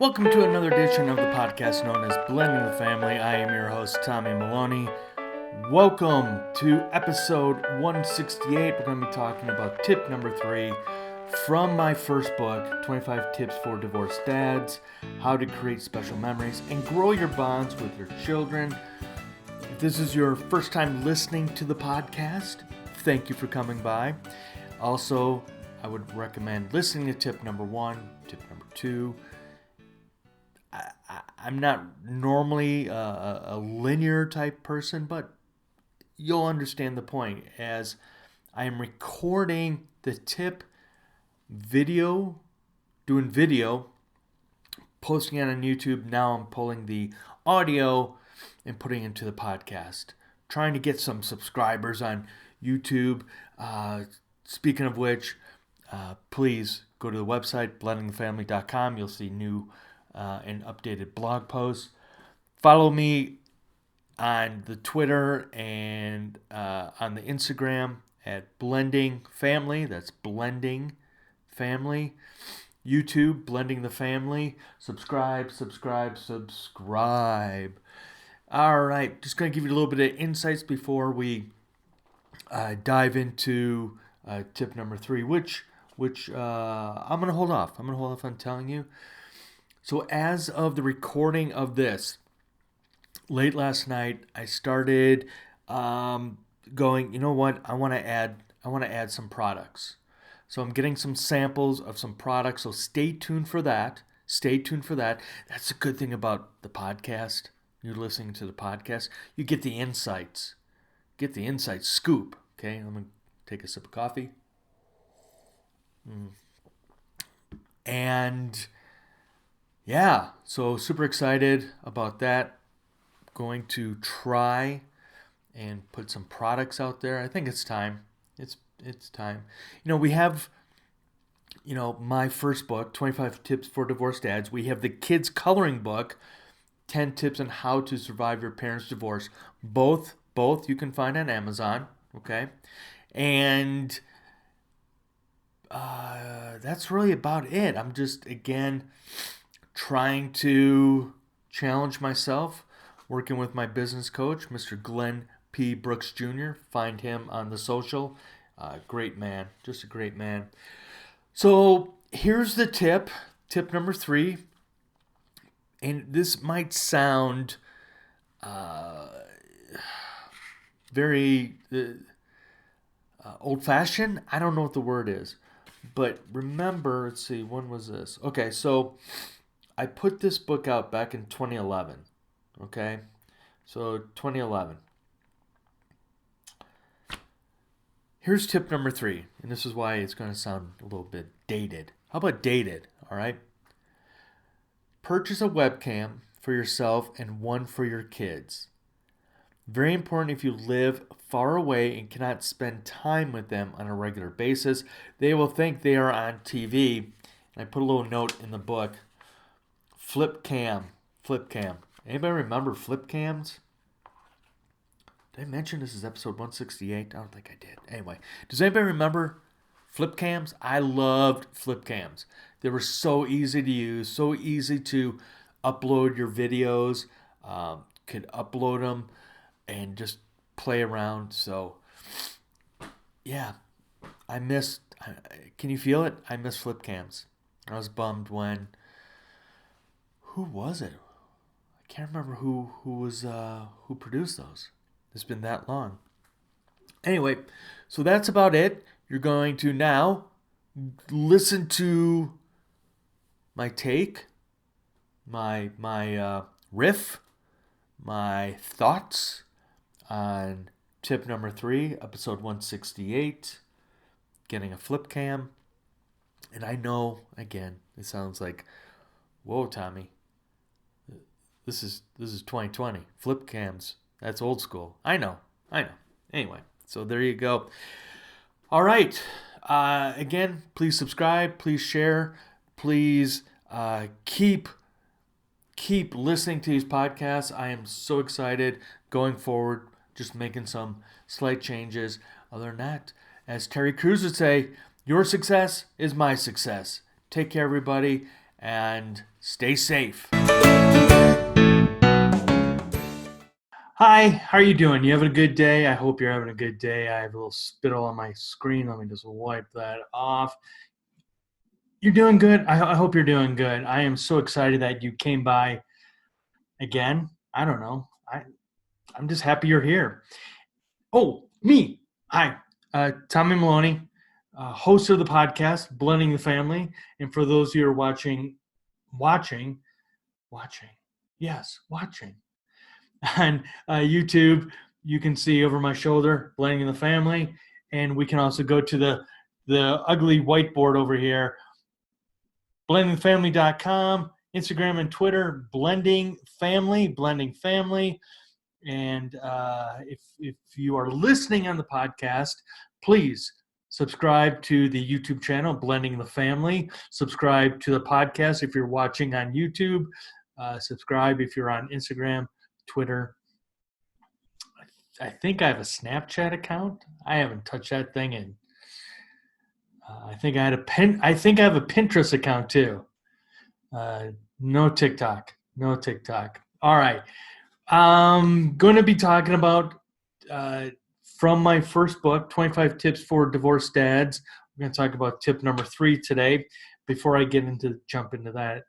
Welcome to another edition of the podcast known as Blending the Family. I am your host, Tommy Maloney. Welcome to episode 168. We're going to be talking about tip number 3 from my first book, 25 Tips for Divorced Dads, How to Create Special Memories and Grow Your Bonds with Your Children. If this is your first time listening to the podcast, thank you for coming by. Also, I would recommend listening to tip number 1, tip number 2. I'm not normally a linear type person, but you'll understand the point as I am recording the tip video, doing video, posting it on YouTube. Now I'm pulling the audio and putting it into the podcast. Trying to get some subscribers on YouTube. Speaking of which, please go to the website, blendingthefamily.com. You'll see new and updated blog posts. Follow me on the Twitter and on the Instagram at Blending Family. That's Blending Family. YouTube, Blending the Family. Subscribe. All right, just going to give you a little bit of insights before we dive into tip number 3, which I'm going to hold off. I'm going to hold off on telling you. So as of the recording of this, late last night, I started going, you know what, I want to add some products. So I'm getting some samples of some products, so stay tuned for that. That's the good thing about the podcast. You're listening to the podcast. You get the insights. Scoop. Okay, I'm going to take a sip of coffee. And yeah, so super excited about that. Going to try and put some products out there. I think it's time. It's time. We have, my first book, 25 Tips for Divorced Dads. We have the kids coloring book, 10 Tips on How to Survive Your Parents' Divorce. Both you can find on Amazon, okay? And that's really about it. I'm just, again, trying to challenge myself, working with my business coach, Mr. Glenn P. Brooks Jr. Find him on the social. Great man, just a great man. So here's the tip number 3. And this might sound very old-fashioned. I don't know what the word is. But remember, let's see, when was this? Okay, so I put this book out back in 2011. Okay, so 2011. Here's tip number 3, and this is why it's going to sound a little bit dated. How about dated? All right. Purchase a webcam for yourself and one for your kids. Very important if you live far away and cannot spend time with them on a regular basis. They will think they are on TV. And I put a little note in the book. Flip cam. Anybody remember flip cams? Did I mention this is episode 168? I don't think I did. Anyway, does anybody remember flip cams? I loved flip cams. They were so easy to use, so easy to upload your videos. Could upload them and just play around. So, yeah, can you feel it? I miss flip cams. I was bummed when, who was it? I can't remember who produced those. It's been that long. Anyway, so that's about it. You're going to now listen to my take, my riff, my thoughts on tip number 3, episode 168, getting a flip cam. And I know, again, it sounds like, whoa, Tommy, this is 2020. Flip cams. That's old school. I know. Anyway, so there you go. All right. Again, please subscribe. Please share. Please keep listening to these podcasts. I am so excited going forward. Just making some slight changes. Other than that, as Terry Crews would say, your success is my success. Take care, everybody, and stay safe. Hi, how are you doing? You having a good day? I hope you're having a good day. I have a little spittle on my screen. Let me just wipe that off. You're doing good. I hope you're doing good. I am so excited that you came by again. I don't know. I'm just happy you're here. Oh, me. Hi, Tommy Maloney, host of the podcast, Blending the Family. And for those of you who are watching, yes, watching on YouTube, you can see over my shoulder, Blending the Family. And we can also go to the ugly whiteboard over here, blendingfamily.com, Instagram and Twitter, Blending Family. And if you are listening on the podcast, please subscribe to the YouTube channel, Blending the Family. Subscribe to the podcast if you're watching on YouTube. Subscribe if you're on Instagram, Twitter. I think I have a Snapchat account. I haven't touched that thing in. I think I have a Pinterest account too. No TikTok. All right. I'm going to be talking about from my first book, 25 Tips for Divorced Dads. We're going to talk about tip number 3 today. Before I jump into that,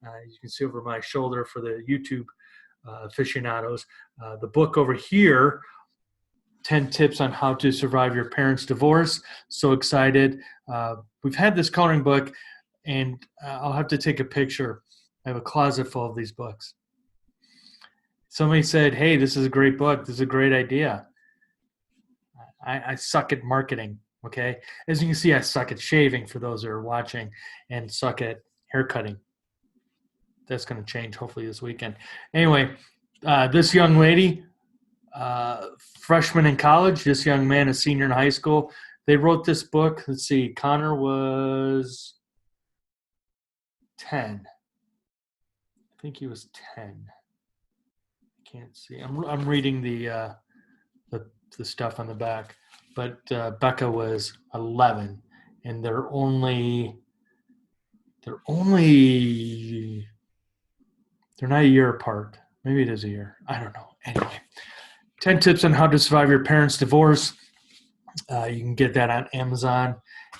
you can see over my shoulder for the YouTube aficionados, the book over here, 10 Tips on How to Survive Your Parents' Divorce. So excited. We've had this coloring book, and I'll have to take a picture. I have a closet full of these books. Somebody said, hey, this is a great book. This is a great idea. I suck at marketing, okay? As you can see, I suck at shaving for those who are watching, and suck at haircutting. That's going to change hopefully this weekend. Anyway, this young lady, freshman in college, this young man, a senior in high school, they wrote this book. Let's see, Connor was 10. I think he was 10. Can't see. I'm reading the stuff on the back, but Becca was 11, and they're not a year apart. Maybe it is a year. I don't know. Anyway, 10 tips on how to survive your parents' divorce. You can get that on Amazon,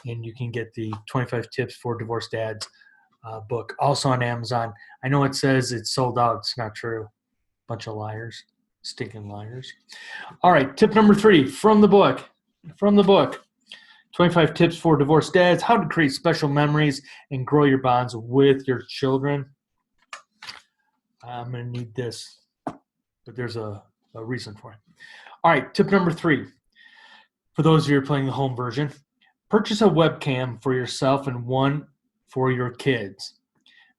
and you can get the 25 tips for divorced dads book also on Amazon. I know it says it's sold out. It's not true. Bunch of liars, stinking liars. All right, tip number 3 from the book. 25 tips for divorced dads, how to create special memories and grow your bonds with your children. I'm going to need this, but there's a reason for it. All right, tip number 3. For those of you who are playing the home version, purchase a webcam for yourself and one for your kids.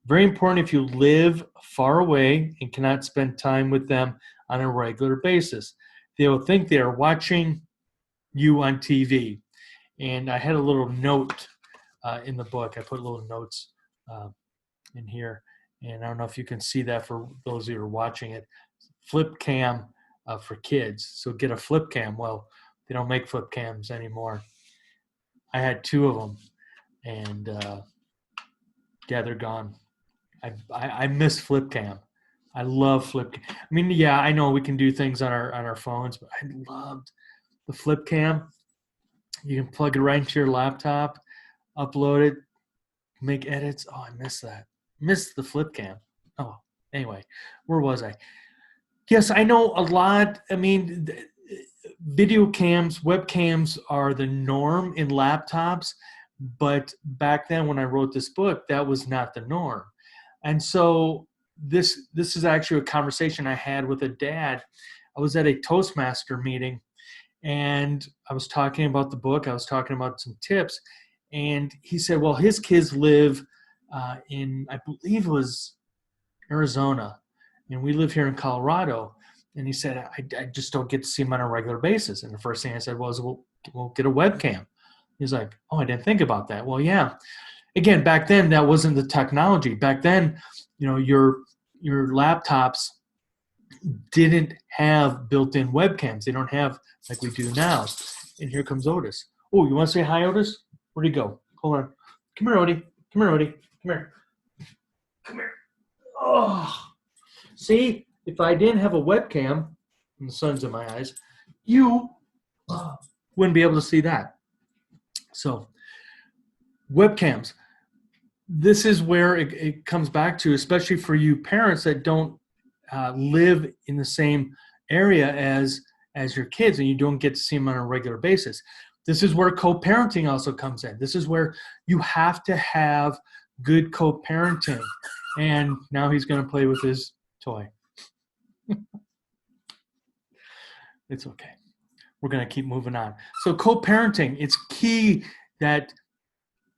Very important if you live far away and cannot spend time with them on a regular basis. They will think they are watching you on TV. And I had a little note in the book. I put little notes in here. And I don't know if you can see that for those of you who are watching it. Flip cam for kids. So get a flip cam. Well, they don't make flip cams anymore. I had 2 of them. And yeah, they're gone. I miss flip cam. I love flip cam. I mean, yeah, I know we can do things on our phones, but I loved the flip cam. You can plug it right into your laptop, upload it, make edits. Oh, I miss that. Miss the flip cam. Oh, anyway, where was I? Yes, I know a lot. I mean, video cams, webcams are the norm in laptops, but back then when I wrote this book, that was not the norm. And so this is actually a conversation I had with a dad. I was at a Toastmaster meeting, and I was talking about the book. I was talking about some tips, and he said, well, his kids live in, I believe it was Arizona, and we live here in Colorado. And he said, I just don't get to see them on a regular basis. And the first thing I said was, we'll get a webcam. He's like, oh, I didn't think about that. Well, yeah. Again, back then, that wasn't the technology. Back then, your laptops didn't have built-in webcams. They don't have like we do now. And here comes Otis. Oh, you want to say hi, Otis? Where'd he go? Hold on. Come here, Odie. Come here. Come here. Oh, see, if I didn't have a webcam, and the sun's in my eyes, you wouldn't be able to see that. So, webcams. This is where it comes back to, especially for you parents that don't live in the same area as your kids, and you don't get to see them on a regular basis. This is where co-parenting also comes in. This is where you have to have good co-parenting. And now he's going to play with his toy. It's okay. We're going to keep moving on. So co-parenting, it's key that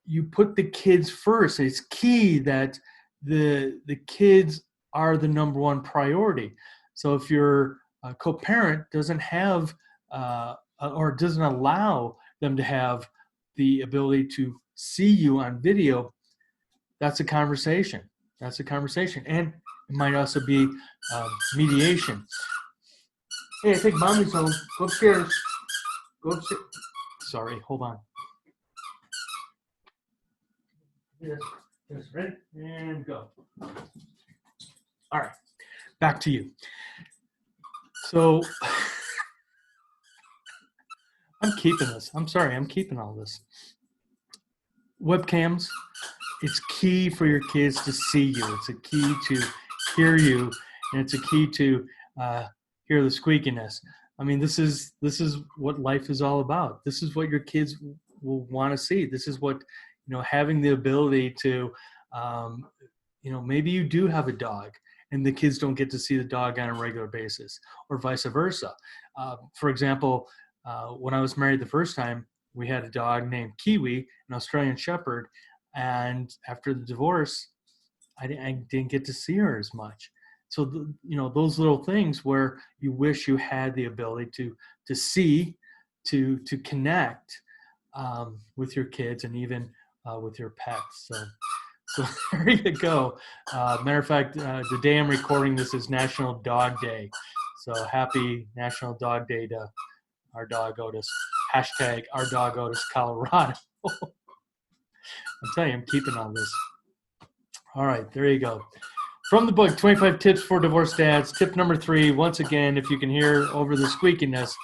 you put the kids first. It's key that the kids are the number one priority. So if your co-parent doesn't have or doesn't allow them to have the ability to see you on video, that's a conversation. That's a conversation. And it might also be mediation. Hey, I think mommy's home. Go upstairs. Go upstairs. Sorry, hold on. Yes, ready? And go. All right, back to you. So I'm keeping this. I'm sorry, I'm keeping all this. Webcams, it's key for your kids to see you. It's a key to hear you, and it's a key to hear the squeakiness. I mean, this is what life is all about. This is what your kids will want to see. This is what, having the ability to, maybe you do have a dog and the kids don't get to see the dog on a regular basis, or vice versa. For example, when I was married the first time, we had a dog named Kiwi, an Australian Shepherd, and after the divorce, I didn't get to see her as much. So, those little things where you wish you had the ability to see, to connect with your kids, and even with your pets. So there you go. Matter of fact, the day I'm recording this is National Dog Day. So happy National Dog Day to our dog Otis. Hashtag our dog Otis Colorado. I'm telling you, I'm keeping all this. All right, there you go. From the book, 25 Tips for Divorced Dads. Tip number 3, once again, if you can hear over the squeakiness,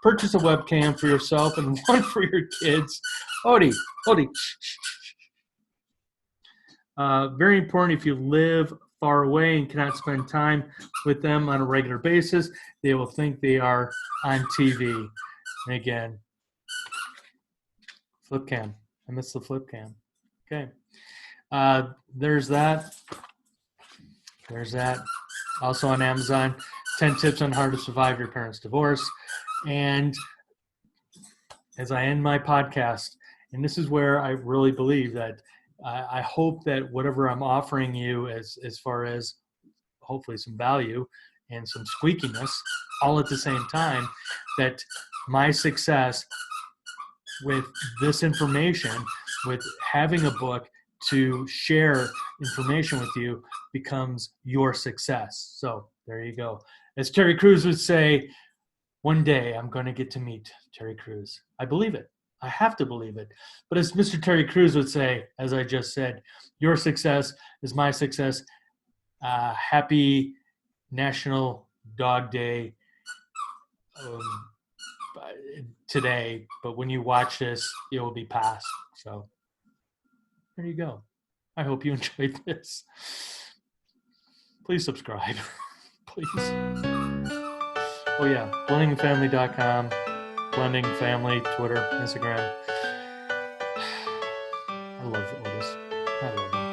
purchase a webcam for yourself and one for your kids. Odie. Very important, if you live far away and cannot spend time with them on a regular basis, they will think they are on TV. And again, flip cam. I missed the flip cam. Okay. There's that. Also on Amazon, 10 tips on how to survive your parents' divorce. And as I end my podcast, and this is where I really believe that I hope that whatever I'm offering you as far as hopefully some value and some squeakiness all at the same time, that my success with this information, with having a book to share information with you, becomes your success. So there you go. As Terry Crews would say, one day I'm going to get to meet Terry Crews. I believe it. I have to believe it. But as Mr. Terry Crews would say, as I just said, your success is my success. Happy National Dog Day today. But when you watch this, it will be past. So there you go. I hope you enjoyed this. Please subscribe. Please. Oh yeah, blendingfamily.com, Blending Family, Twitter, Instagram. I love Otis. I love him.